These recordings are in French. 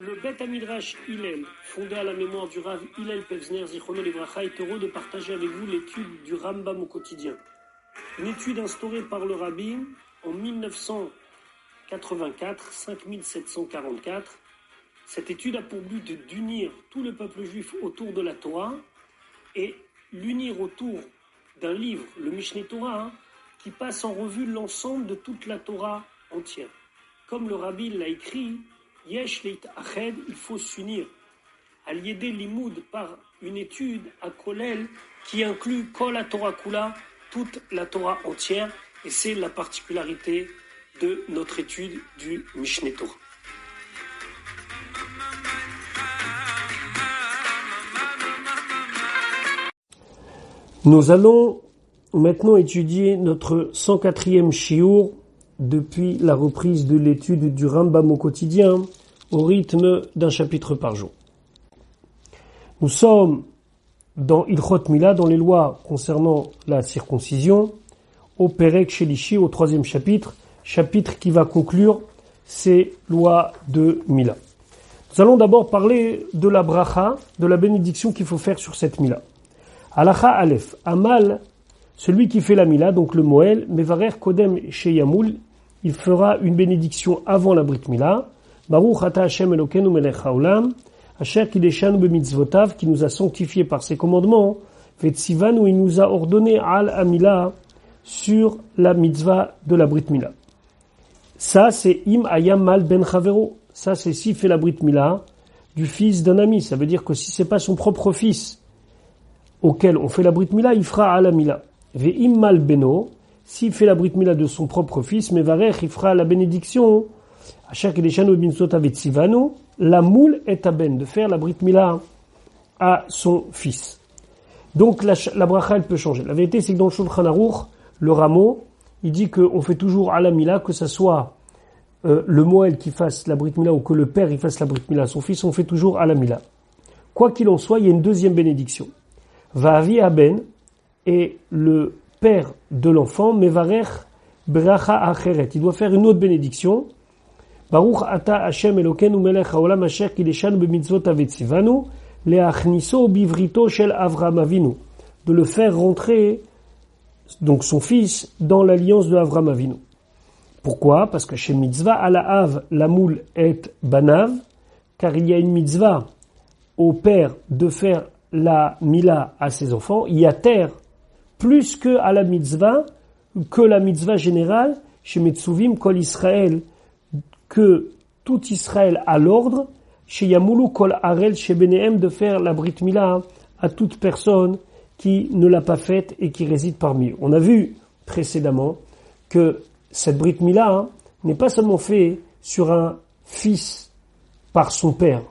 Le Bet Midrash Hillel, fondé à la mémoire du Rav Hillel Pevzner Zichrono Livracha, est heureux de partager avec vous l'étude du Rambam au quotidien. Une étude instaurée par le Rabbi en 1984, 5744. Cette étude a pour but d'unir tout le peuple juif autour de la Torah et l'unir autour d'un livre, le Mishneh Torah, qui passe en revue l'ensemble de toute la Torah entière. Comme le Rabbi l'a écrit, Yesh leit ached, il faut s'unir. Al-Yedé Limoud par une étude à Kolel qui inclut Kol la Torah Kula, toute la Torah entière, et c'est la particularité de notre étude du Mishneh Torah. Nous allons maintenant étudier notre 104e shiur depuis la reprise de l'étude du Rambam au quotidien au rythme d'un chapitre par jour. Nous sommes dans Ilchot Mila, dans les lois concernant la circoncision, au Perek Shelishi, au 3e chapitre qui va conclure ces lois de Mila. Nous allons d'abord parler de la bracha, de la bénédiction qu'il faut faire sur cette Mila. Halacha Aleph, Amal, celui qui fait la Mila, donc le Moël, Mevarer Kodem Sheyamul, il fera une bénédiction avant la Brit Mila. Baruch ata Hashem Elokeinu melech haolam, Asher kideshanu b'mitzvotav, qui nous a sanctifiés par ses commandements, Vetzivanu, il nous a ordonné al Amila sur la mitzvah de la Brit Mila. Ça, c'est im ayam mal ben chavero. Ça, c'est s'il fait la Brit Mila du fils d'un ami. Ça veut dire que si c'est pas son propre fils auquel on fait la Brit Mila, il fera al Amila. Ve'im mal beno, s'il fait la Brit Mila de son propre fils, Mevarech, il fera la bénédiction, à chaque Deshanu Binsota Vetzivanu, la moule est à ben, de faire la Brit Mila à son fils. Donc la bracha, elle peut changer. La vérité, c'est que dans le Shulchan Aruch, le rameau, il dit qu'on fait toujours à la Mila, que ça soit le Moël qui fasse la Brit Mila ou que le père il fasse la Brit Mila à son fils, on fait toujours à la Mila. Quoi qu'il en soit, il y a une deuxième bénédiction. Va'avi aben, et le père de l'enfant, Mevarech bracha acheret. Il doit faire une autre bénédiction. Baruch ata Hashem Elokeinu melech haolam asher kideshanu b'mitzvot avetzivanu leachniso bivrito shel Avraham Avinu. De le faire rentrer, donc son fils, dans l'alliance de Avraham Avinu. Pourquoi? Parce que chez mitzvah ala av la moule est banav, car il y a une mitzvah au père de faire la mila à ses enfants, il y a terre plus que à la mitzvah générale, chez Metzuvim Kol Israël, que tout Israël a l'ordre, chez Yamoulou Kol Arel, chez Benehem, de faire la Brit Mila à toute personne qui ne l'a pas faite et qui réside parmi eux. On a vu précédemment que cette Brit Mila n'est pas seulement faite sur un fils par son père,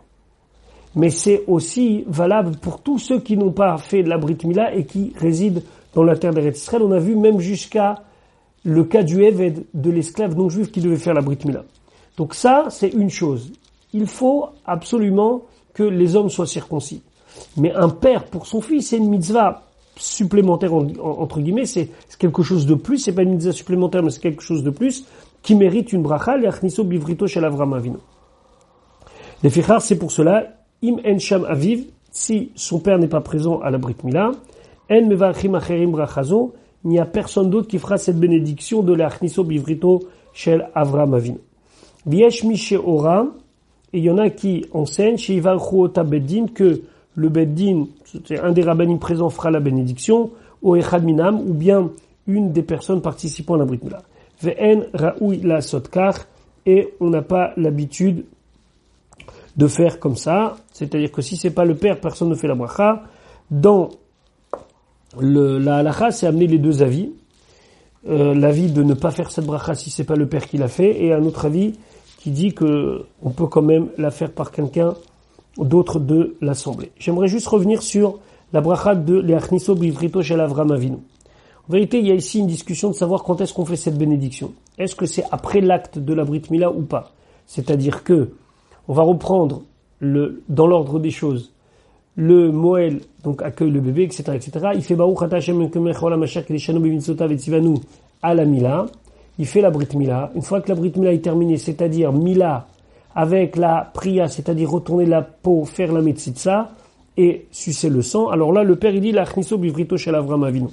mais c'est aussi valable pour tous ceux qui n'ont pas fait de la Brit Mila et qui résident dans la terre d'Eretz Israël. On a vu même jusqu'à le cas du Eved, de l'esclave non juif qui devait faire la Brit Mila. Donc ça, c'est une chose. Il faut absolument que les hommes soient circoncis. Mais un père pour son fils, c'est une mitzvah supplémentaire, entre guillemets, c'est quelque chose de plus, c'est pas une mitzvah supplémentaire, mais c'est quelque chose de plus, qui mérite une bracha, l'achniso bivrito shel Avraham Avinu. Les fichar, c'est pour cela, im en sham aviv, si son père n'est pas présent à la Brit Mila, en mevarchim acherim brachazo, il n'y a personne d'autre qui fera cette bénédiction de l'achniso bivrito shel Avraham Avinu. Viesh mi ora, et il y en a qui enseignent chez Ivalchu ota beddin que le beddin, c'est un des rabbinim présents, fera la bénédiction, au echad minam, ou bien une des personnes participant à la Brit Mila. Ve'en ra'ui la sotkar, et on n'a pas l'habitude de faire comme ça, c'est-à-dire que si c'est pas le père, personne ne fait la bracha. Dans la halacha, c'est amener les deux avis. L'avis de ne pas faire cette bracha si c'est pas le père qui l'a fait, et un autre avis qui dit que on peut quand même la faire par quelqu'un d'autre de l'assemblée. J'aimerais juste revenir sur la bracha de Leachniso bivrito shel Avraham Avinu. En vérité, il y a ici une discussion de savoir quand est-ce qu'on fait cette bénédiction. Est-ce que c'est après l'acte de la Brit Mila ou pas? C'est-à-dire que on va reprendre dans l'ordre des choses. Le Moël, donc, accueille le bébé, etc., etc. Il fait Baruch ata Hashem Elokeinu melech haolam asher kideshanu b'mitzvotav vetzivanu à la Mila. Il fait la Brit Mila. Une fois que la Brit Mila est terminée, c'est-à-dire Mila avec la priya, c'est-à-dire retourner la peau, faire la metzitza et sucer le sang, alors là, le père, il dit la achniso bivrito shel Avram Avinu.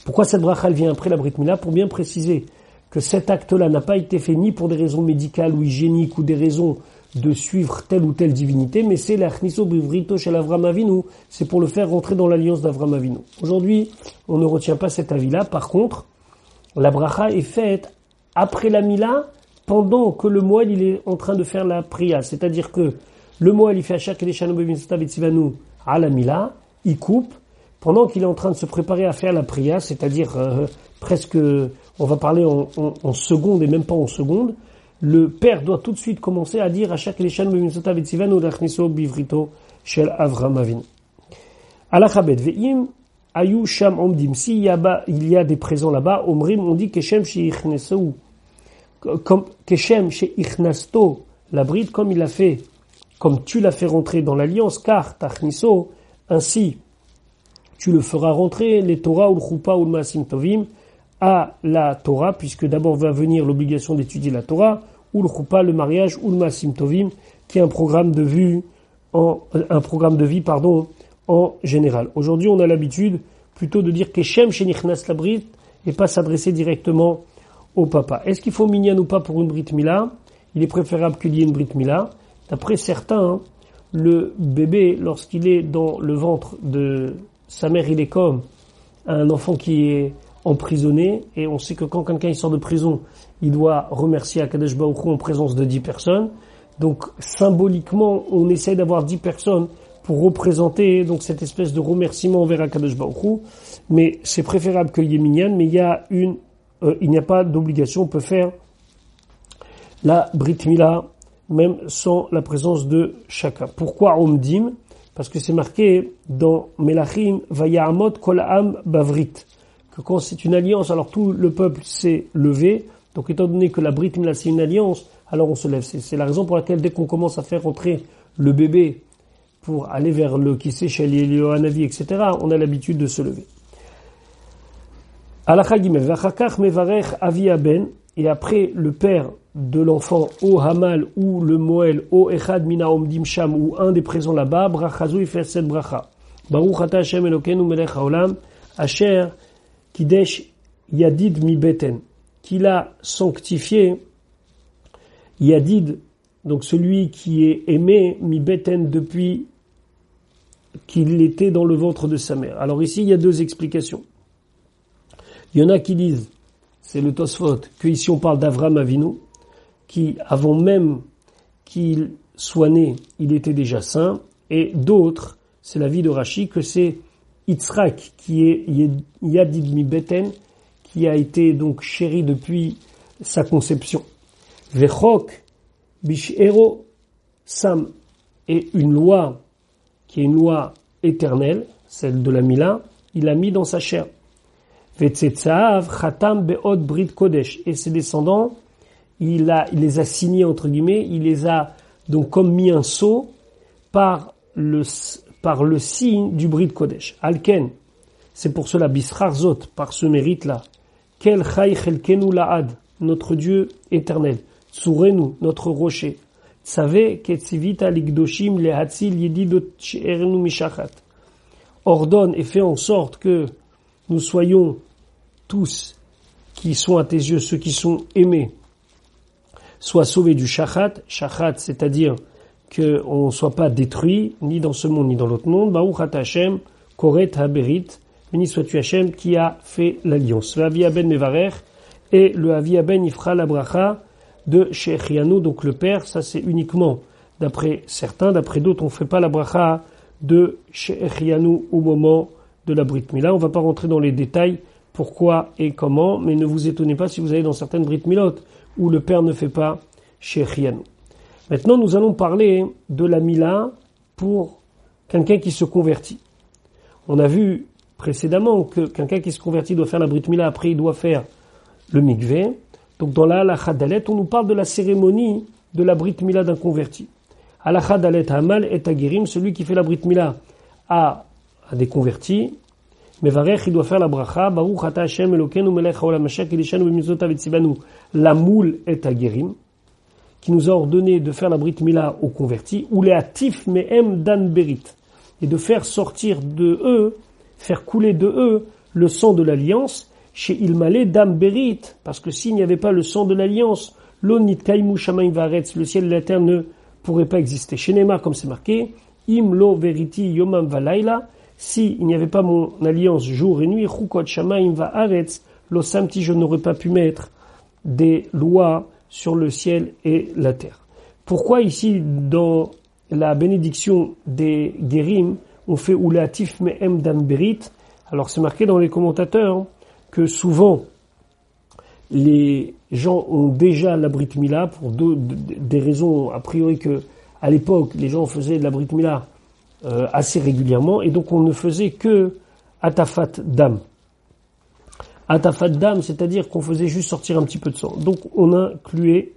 Pourquoi cette bracha, elle vient après la Brit Mila? Pour bien préciser que cet acte-là n'a pas été fait ni pour des raisons médicales ou hygiéniques ou des raisons de suivre telle ou telle divinité, mais c'est la achniso bivrito shel Avram Avinu, c'est pour le faire rentrer dans l'alliance d'Avram Avinu. Aujourd'hui, on ne retient pas cet avis-là. Par contre, la bracha est faite après la Mila, pendant que le moël il est en train de faire la priya. C'est-à-dire que le moël il fait Asher Kedeshanu Bemitzvot Betzivanu à la Mila, il coupe, pendant qu'il est en train de se préparer à faire la priya, c'est-à-dire presque, on va parler en seconde et même pas en seconde, le père doit tout de suite commencer à dire Asher Kedeshanu Bemitzvot Betzivanu Lachniso Bivrito Shel Avram Avinu. Alachabet Ve'im Ayu Sham Omdim. S'il y a des présents là-bas, Omrim, on dit Keshem Sheichnesou. Comme Keshem chez Ichnasto, la bride, comme il l'a fait, comme tu l'as fait rentrer dans l'alliance, car Tachniso, ainsi tu le feras rentrer, les Torah ou le Choupa ou le Maasim Tovim, à la Torah, puisque d'abord va venir l'obligation d'étudier la Torah, ou le Choupa, le mariage, ou le Maasim Tovim, qui est un programme de vie, en général. Aujourd'hui, on a l'habitude plutôt de dire Keshem chez Ichnas la bride, et pas s'adresser directement au papa. Est-ce qu'il faut minyan ou pas pour une Brit Mila? Il est préférable qu'il y ait une Brit Mila. D'après certains, le bébé, lorsqu'il est dans le ventre de sa mère, il est comme un enfant qui est emprisonné. Et on sait que quand quelqu'un il sort de prison, il doit remercier Akadosh Baruch Hu en présence de 10 personnes. Donc symboliquement, on essaie d'avoir 10 personnes pour représenter donc cette espèce de remerciement envers Akadosh Baruch Hu. Mais c'est préférable qu'il y ait minyan, mais il n'y a pas d'obligation, on peut faire la Brit Mila même sans la présence de chacun. Pourquoi Omdim? Parce que c'est marqué dans Melachim Vaya'amot Kol Ha'am Bavrit, que quand c'est une alliance, alors tout le peuple s'est levé. Donc étant donné que la Brit Mila c'est une alliance, alors on se lève. C'est la raison pour laquelle dès qu'on commence à faire entrer le bébé pour aller vers le Kisei Shel Yohanavi, etc., on a l'habitude de se lever. Et après le père de l'enfant au Hamal ou le Moël au Echad Mina Omdim Sham ou un des présents là-bas, Brachazu il fait cette bracha. Baruch Ata Hashem Elokeinu Melech Haolam Asher Kidesh Yadid Mi Beten, qu'il a sanctifié Yadid, donc celui qui est aimé Mi Beten depuis qu'il était dans le ventre de sa mère. Alors ici il y a deux explications. Il y en a qui disent, c'est le Tosfot, que ici on parle d'Avram Avinu, qui avant même qu'il soit né, il était déjà saint, et d'autres, c'est la vie de Rashi, que c'est Yitzhak, qui est Yadid Mi Beten, qui a été donc chéri depuis sa conception. Vechok Bishero Sam, et une loi, qui est une loi éternelle, celle de la Mila, il l'a mis dans sa chair. Vetzetzav Khatam Be'od Brit Kodesh, et ses descendants, il les a signés entre guillemets, il les a donc comme mis un sceau par le signe du Brit Kodesh. Alken, c'est pour cela Bishar Zot, par ce mérite-là. Kel Chai Chelkenu Laad, notre Dieu éternel. Tsurenu, notre rocher. Tsave Ketzivita Ligdoshim Lehatzil Yedidot She'ernu Mishachat. Ordonne et fait en sorte que nous soyons tous qui sont à tes yeux, ceux qui sont aimés, soient sauvés du shachat. Shachat, c'est-à-dire qu'on ne soit pas détruit, ni dans ce monde, ni dans l'autre monde. Baruch Ata Hashem, Koret Haberit, béni sois-tu Hashem, qui a fait l'alliance. Le Avi Aben Mevarer, et le Avi Aben il fera la bracha de Shechianu, donc le père, ça c'est uniquement d'après certains, d'après d'autres, on ne fait pas la bracha de Shechianu au moment de la Brit Mila. On ne va pas rentrer dans les détails, pourquoi et comment, mais ne vous étonnez pas si vous allez dans certaines Brit Milot où le père ne fait pas Shechianu. Maintenant, nous allons parler de la Mila pour quelqu'un qui se convertit. On a vu précédemment que quelqu'un qui se convertit doit faire la Brit Mila, après il doit faire le mikvé. Donc dans la Halakha Dalet, on nous parle de la cérémonie de la Brit Mila d'un converti. Halakha Dalet Hamal et Agirim, celui qui fait la Brit Mila à des convertis, Mevarech, il doit faire la bracha, Baruch Ata Hashem Elokeinu Melech Haolam Asher Kideshanu B'mitzvotav Vetzivanu Lamul et Agirim. qui nous a ordonné de faire la Brit Mila aux convertis, ou les Atif Mehem Dan Berit, et de faire sortir de eux, faire couler de eux le sang de l'alliance, chez Ilmalé Dam Berit, parce que s'il n'y avait pas le sang de l'alliance, l'onit Kaimu Shamaim Varetz, le ciel et la terre ne pourraient pas exister. Chez Neymar, comme c'est marqué, Im Lo Veriti Yomam Valaila, si il n'y avait pas mon alliance jour et nuit, Chukot Shamaim Varetz, Lo Samti, je n'aurais pas pu mettre des lois sur le ciel et la terre. Pourquoi ici, dans la bénédiction des Guérim, on fait Oulatif Mehem Dam Berit? Alors c'est marqué dans les commentateurs que souvent les gens ont déjà la Brit Mila pour des raisons a priori que à l'époque les gens faisaient de la Brit Mila assez régulièrement et donc on ne faisait que Atafat Dam. Atafat Dam, c'est-à-dire qu'on faisait juste sortir un petit peu de sang. Donc on incluait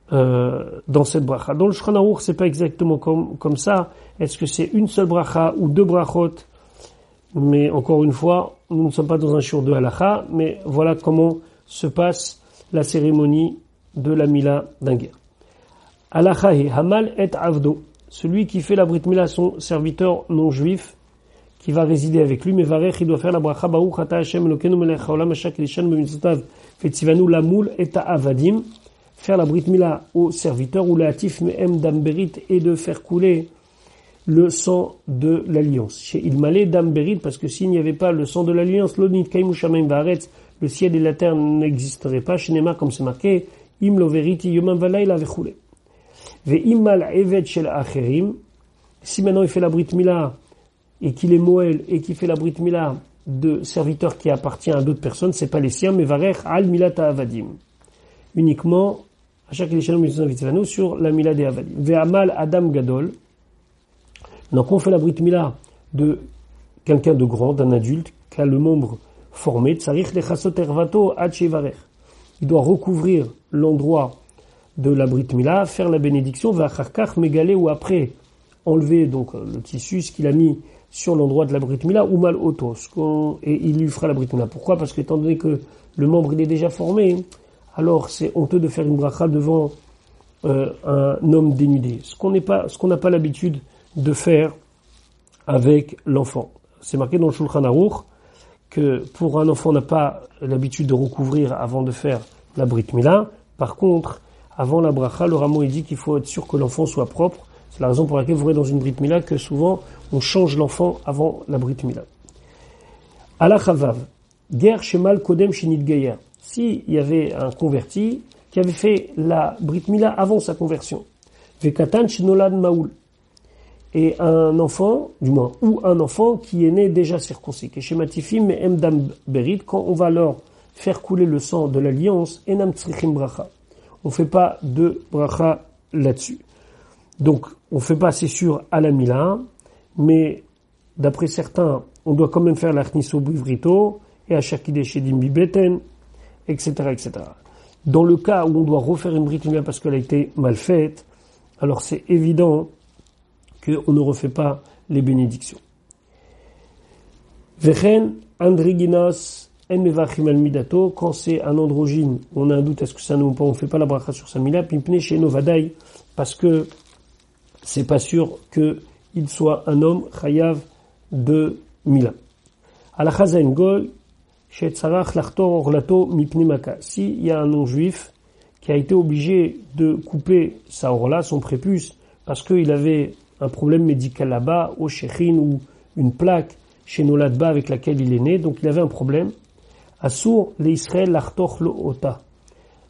dans cette bracha. Dans le Shulchan Aruch, c'est pas exactement comme ça. Est-ce que c'est une seule bracha ou deux brachot? Mais encore une fois, nous ne sommes pas dans un shiur de halacha, mais voilà comment se passe la cérémonie de la Mila d'un guerre. Halacha et Hamal et Avdo, celui qui fait la Brit Mila à son serviteur non juif, qui va résider avec lui, mais varech, il doit faire la bracha Baruch ata Hashem Elokeinu melech haolam asher kiddushanu b'mitzvotav vetzivanu lamul et avadim, faire la Brit Mila au serviteur ou la Atif Mehem Dam Berit et de faire couler le sang de l'alliance. Chez Ilmalé Dam Berit, parce que s'il n'y avait pas le sang de l'alliance, l'onit kaimu shamaim vaaretz, le ciel et la terre n'existeraient pas. Chez Neymar, comme c'est marqué, im lo veriti yomam valayla vechule. Ve immal evet shel acherim, si maintenant il fait la Brit Mila et qu'il est Moël et qu'il fait la Brit Mila de serviteur qui appartient à d'autres personnes, c'est pas les siens, mais varech al milata avadim. Uniquement, à chaque échelle sur la Mila des avadim. Ve amal adam gadol. Donc on fait la Brit Mila de quelqu'un de grand, d'un adulte, qui a le membre formé, il doit recouvrir l'endroit de la Brit Mila, faire la bénédiction, mégalé ou après enlever donc le tissu, ce qu'il a mis sur l'endroit de la Brit Mila, ou mal autos, et il lui fera la Brit Mila. Pourquoi? Parce que étant donné que le membre il est déjà formé, alors c'est honteux de faire une bracha devant un homme dénudé. Ce qu'on n'a pas l'habitude de faire avec l'enfant. C'est marqué dans le Shulchan Aruch que pour un enfant, on n'a pas l'habitude de recouvrir avant de faire la Brit Mila. Par contre, avant la bracha, le Ramo il dit qu'il faut être sûr que l'enfant soit propre. C'est la raison pour laquelle vous verrez dans une Brit Mila que souvent on change l'enfant avant la Brit Mila. Ala Chavav, Ger Shemal Kodem Shinit Gayer. S'il y avait un converti qui avait fait la Brit Mila avant sa conversion, Vekatan Shinolad Maoul, et un enfant, du moins, ou un enfant qui est né déjà circoncis, que chez Matifim et Emdam Berit, quand on va leur faire couler le sang de l'alliance, Enam Tzrichim Bracha. On fait pas de bracha là-dessus. Donc, on fait pas, c'est sûr, à la Mila, mais d'après certains, on doit quand même faire l'Achniso Bivrito, et à Shakide Shedim Bibeten, etc., etc. Dans le cas où on doit refaire une Brit Mila parce qu'elle a été mal faite, alors c'est évident qu'on ne refait pas les bénédictions. Vechen andriginos en mevachim al midato, quand c'est un androgyne, on a un doute, est-ce que c'est un homme ou pas, on ne fait pas la bracha sur sa mila, pimpne chez novadai, parce que c'est pas sûr qu'il soit un homme chayav de mila. Ala chazen goy, chez tzarach lachtor orlato mipne maka. S'il y a un non-juif qui a été obligé de couper sa orla, son prépuce, parce qu'il avait un problème médical là-bas, au Shechin, ou une plaque chez Noladba avec laquelle il est né, donc il avait un problème. Assour l'Israël l'artoch lo ota.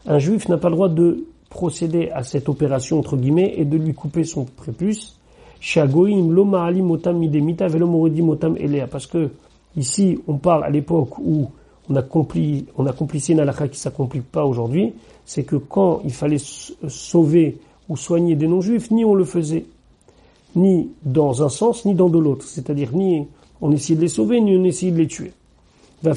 Un juif n'a pas le droit de procéder à cette opération, entre guillemets, et de lui couper son prépuce. Shagoim lo ma'alim otam midemita velo moridi motam elea. Parce que, ici, on parle à l'époque où on accomplissait une halakha qui s'accomplit pas aujourd'hui, c'est que quand il fallait sauver ou soigner des non-juifs, ni on le faisait, ni dans un sens, ni dans de l'autre. C'est-à-dire, ni on essayait de les sauver, ni on essayait de les tuer. Même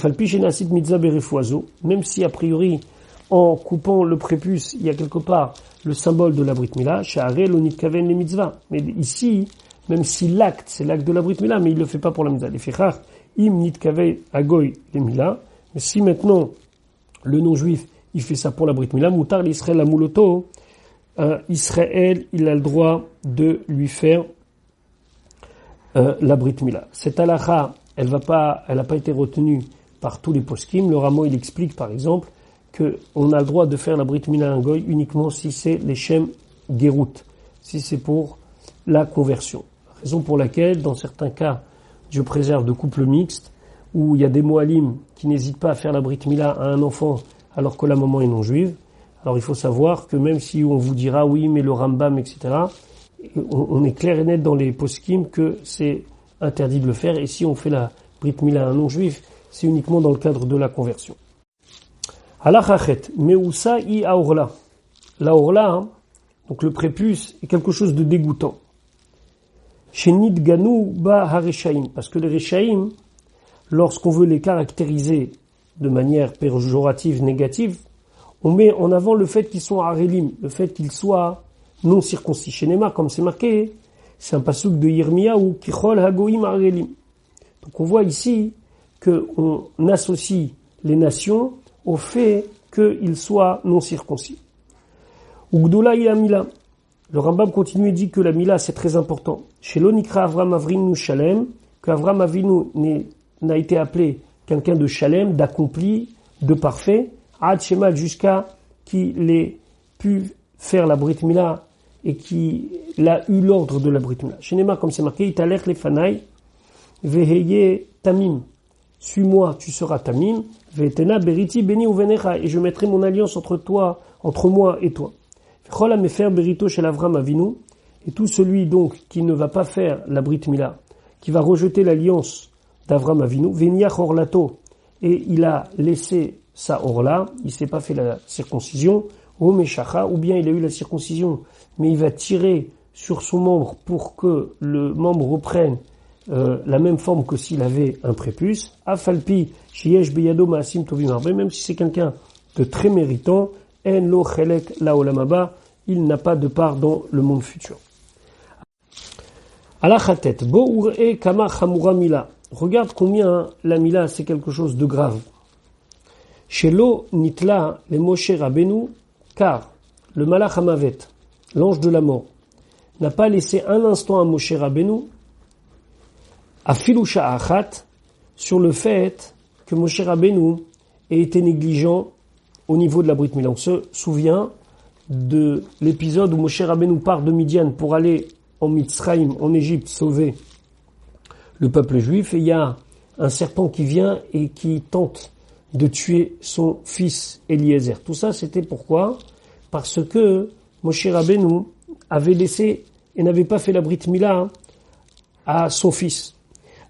si, a priori, en coupant le prépuce, il y a quelque part le symbole de la Brit Mila, mais ici, même si l'acte, c'est l'acte de la Brit Mila, mais il ne le fait pas pour la mitzvah. Mais si maintenant, le non-juif, il fait ça pour la Brit Mila, mutar l'Israël la mouloto, Israël, il a le droit de lui faire la Brit Mila. Cette halakha, elle n'a pas été retenue par tous les poskim. Le Ramo, il explique par exemple qu'on a le droit de faire la Brit Mila à un goy uniquement si c'est les Shem Gerut, si c'est pour la conversion. Raison pour laquelle, dans certains cas, Dieu préserve de couples mixtes, où il y a des Moalim qui n'hésitent pas à faire la Brit Mila à un enfant alors que la maman est non juive. Alors il faut savoir que même si on vous dira oui, mais le Rambam, etc., on est clair et net dans les poskim que c'est interdit de le faire. Et si on fait la Brit Mila à un non juif, c'est uniquement dans le cadre de la conversion. Halachachet, meusa I aorla. La orla, hein, donc le prépuce, est quelque chose de dégoûtant. Shenid ganu ba hareshaim, parce que les reshaim, lorsqu'on veut les caractériser de manière péjorative, négative, on met en avant le fait qu'ils sont harelim, le fait qu'ils soient non circoncis. Chez Nema, comme c'est marqué, c'est un pasuk de Yirmiyahu, kichol hagoim harelim. Donc on voit ici qu'on associe les nations au fait qu'ils soient non circoncis. Ugdola ila mila. Le Rambam continue et dit que la mila c'est très important. Chez l'onikra Avram Avinu Shalem, qu'Avram Avinu n'a été appelé quelqu'un de Shalem, d'accompli, de parfait, Ad Shema jusqu'à qu'il ait pu faire la Brit Mila et qu'il a eu l'ordre de la Brit Mila. Chez Nema, comme c'est marqué, Italech les Fanaï, Veheye Tamim. Suis-moi, tu seras Tamim. Ve'etena Beriti Beni Uvenecha. Et je mettrai mon alliance entre moi et toi. Chola me faire Berito chez l'Avram Avinu. Et tout celui donc qui ne va pas faire la Brit Mila, qui va rejeter l'alliance d'Avram Avinu, Veniach Orlato, et il a laissé sa orla, il s'est pas fait la circoncision, ou Meshacha, ou bien il a eu la circoncision, mais il va tirer sur son membre pour que le membre reprenne la même forme que s'il avait un prépuce. Afalpi, Shiesh Beyado Maasim Tovim Arbe, même si c'est quelqu'un de très méritant, En Lo Chelek Laolamaba, il n'a pas de part dans le monde futur. Alachatet, Bo Ure Kama Chamura Mila. Regarde combien la Mila c'est quelque chose de grave. Shelo Nitla le Moshe Rabbeinu, car le Malach Hamavet, l'ange de la mort, n'a pas laissé un instant à Moshe Rabbeinu à Filusha Achat sur le fait que Moshe Rabbeinu ait été négligent au niveau de la Brit Mila. On se souvient de l'épisode où Moshe Rabbeinu part de Midian pour aller en Mitzrayim, en Égypte, sauver le peuple juif, et il y a un serpent qui vient et qui tente de tuer son fils Eliezer. Tout ça, c'était pourquoi? Parce que Moshe Rabbeinu avait laissé et n'avait pas fait la Brit Mila à son fils.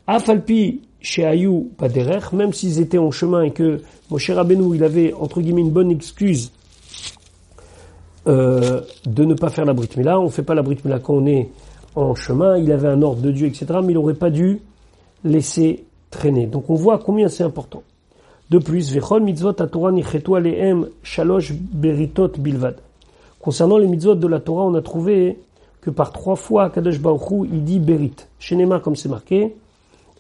Afalpi chez Ayou Paderech, même s'ils étaient en chemin et que Moshe Rabbeinu, il avait entre guillemets une bonne excuse de ne pas faire la Brit Mila. On ne fait pas la Brit Mila quand on est en chemin, il avait un ordre de Dieu, etc., mais il n'aurait pas dû laisser traîner. Donc on voit combien c'est important. De plus, Vechol mitzvot à Torah nichetu alehem shalosh beritot bilvad. Concernant les mitzvot de la Torah, on a trouvé que par 3 fois, Kadosh Baruch Hu, il dit berit. Chez Nema, comme c'est marqué,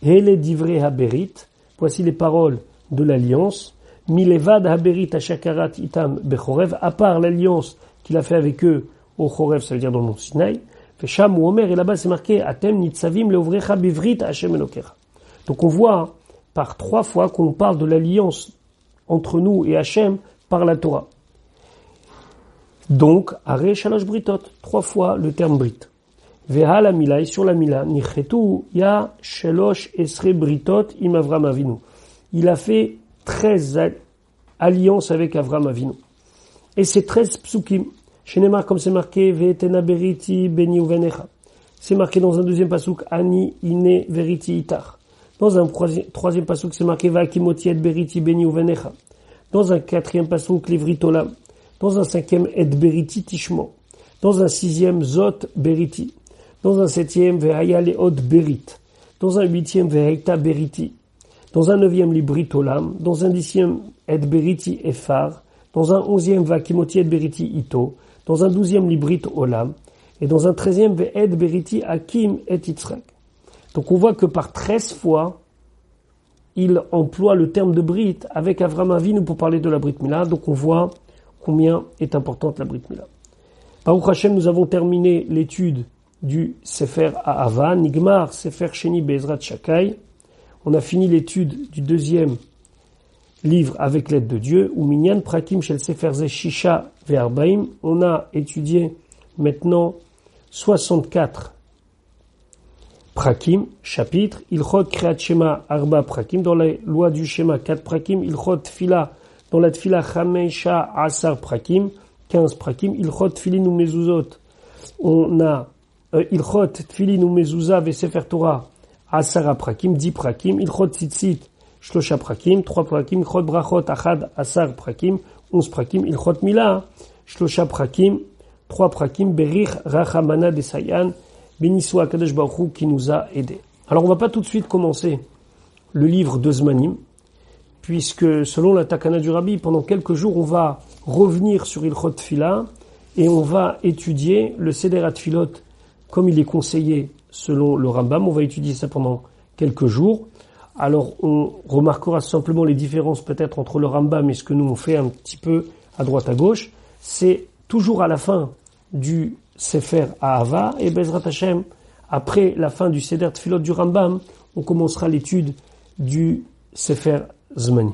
Hele divrei haberit, voici les paroles de l'alliance, milevad haberit ashakarat itam bechorev, à part l'alliance qu'il a fait avec eux au Chorev, ça veut dire dans le mont Sinaï. Fesham ou Omer, et là-bas c'est marqué Atem nitzavim leovrecha bivrit Hashem elokecha. Donc on voit par 3 fois qu'on parle de l'alliance entre nous et Hashem par la Torah. Donc, Are Shalosh Britot, 3 fois le terme Brit. Veha la Mila, et sur la Mila, Nichetu ya Shalosh Esre Britot im Avram Avinu. Il a fait 13 alliances avec Avram Avinu. Et c'est 13 psukim. Chez Neymar, comme c'est marqué, Ve'etena beriti beni uvenecha. C'est marqué dans un deuxième pasuk, Ani ine veriti itar. Dans un troisième pasuk, c'est marqué, Va'akimoti et beriti beni uvenecha. Dans un 4e pasuk, Livrit olam. Dans un 5e, et beriti tishmo. Dans un 6e, Zot beriti. Dans un 7e, Ve'haya leod berit. Dans un 8e, Ve'heita beriti. Dans un 9e, Librit olam. Dans un 10e, et beriti efar. Dans un 11e, Va'akimoti et beriti ito. Dans un 12e, Librit Olam, et dans un 13e, Ve'ed Beriti Hakim et Yitzhak. Donc on voit que par 13 fois, il emploie le terme de Brit avec Avram Avinu pour parler de la Brit Mila. Donc on voit combien est importante la Brit Mila. Baruch Hashem, nous avons terminé l'étude du Sefer Ahava, Nigmar, Sefer Sheni Be'ezrat Shakai. On a fini l'étude du deuxième livre avec l'aide de Dieu, ou Minyan Prakim Shel Sefer Ze Shisha Ve'arbaim. On a étudié maintenant 64 Prakim, chapitres. Ilchot Kriat Shema Arba Prakim, dans la loi du Shema 4 Prakim. Ilchot Tfila, dans la Tfila Chamesha Asar Prakim, 15 Prakim. Ilchot Tfilin ou Mezuzot, on a Ilchot Tfilin ou Mezuzah ve Sefer Torah Asara Prakim, 10 Prakim. Ilchot Tzitzit Shlosha Prakim, 3 Prakim. Ilchot Brachot Achad Asar Prakim, 11 Prakim. Ilchot Milah Shlosha Prakim, 3 Prakim. Berich Rachamana Desayan, béni soit Kadosh Baruch Hu qui nous a aidés. Alors on va pas tout de suite commencer le livre de Zmanim, puisque selon la Takana du Rabbi, pendant quelques jours on va revenir sur Ilchot Tfila et on va étudier le Seder HaTfilot comme il est conseillé selon le Rambam. On va étudier ça pendant quelques jours. Alors on remarquera simplement les différences peut-être entre le Rambam et ce que nous on fait un petit peu à droite à gauche. C'est toujours à la fin du Sefer Ahava et Bezrat Hashem, après la fin du Seder Tfilot du Rambam, on commencera l'étude du Sefer Zmanim.